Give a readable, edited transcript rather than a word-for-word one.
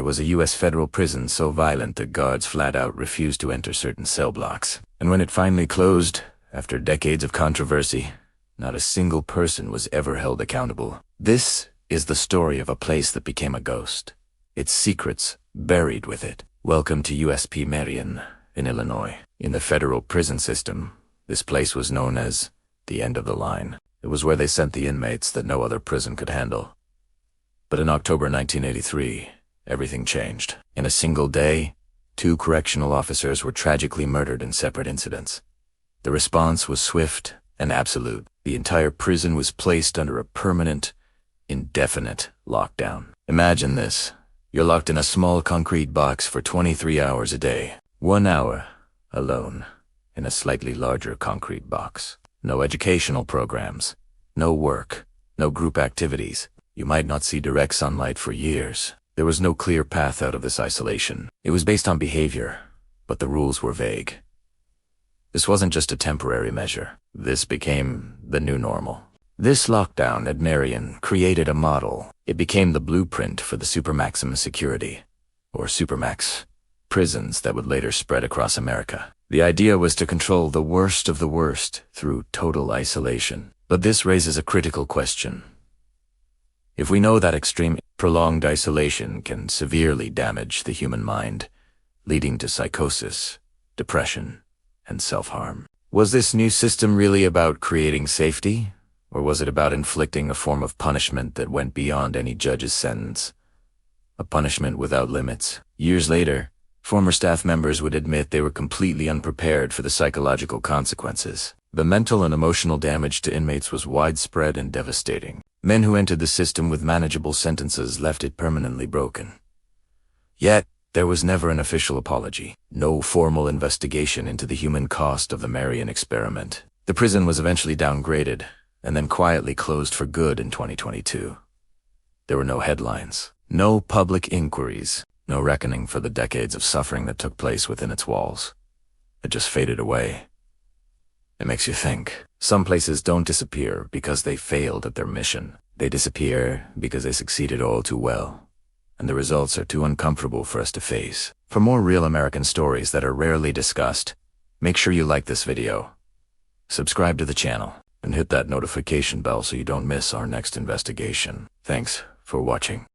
There was a U.S. federal prison so violent that guards flat out refused to enter certain cell blocks. And when it finally closed, after decades of controversy, not a single person was ever held accountable. This is the story of a place that became a ghost. Its secrets buried with it. Welcome to USP Marion in Illinois. In the federal prison system, this place was known as the end of the line. It was where they sent the inmates that no other prison could handle. But in October 1983, everything changed. In a single day, 2 correctional officers were tragically murdered in separate incidents. The response was swift and absolute. The entire prison was placed under a permanent, indefinite lockdown. Imagine this. You're locked in a small concrete box for 23 hours a day. 1 hour, alone, in a slightly larger concrete box. No educational programs, no work, no group activities. You might not see direct sunlight for years. There was no clear path out of this isolation. It was based on behavior, but the rules were vague. This wasn't just a temporary measure. This became the new normal. This lockdown at Marion created a model. It became the blueprint for the Supermaximum Security, or Supermax, prisons that would later spread across America. The idea was to control the worst of the worst through total isolation. But this raises a critical question. If we know that extreme, prolonged isolation can severely damage the human mind, leading to psychosis, depression, and self-harm, was this new system really about creating safety? Or was it about inflicting a form of punishment that went beyond any judge's sentence? A punishment without limits. Years later, former staff members would admit they were completely unprepared for the psychological consequences. The mental and emotional damage to inmates was widespread and devastating. Men who entered the system with manageable sentences left it permanently broken. Yet, there was never an official apology. No formal investigation into the human cost of the Marion experiment. The prison was eventually downgraded, and then quietly closed for good in 2022. There were no headlines, no public inquiries, no reckoning for the decades of suffering that took place within its walls. It just faded away. It makes you think. Some places don't disappear because they failed at their mission. They disappear because they succeeded all too well, and the results are too uncomfortable for us to face. For more real American stories that are rarely discussed, make sure you like this video, subscribe to the channel, and hit that notification bell so you don't miss our next investigation. Thanks for watching.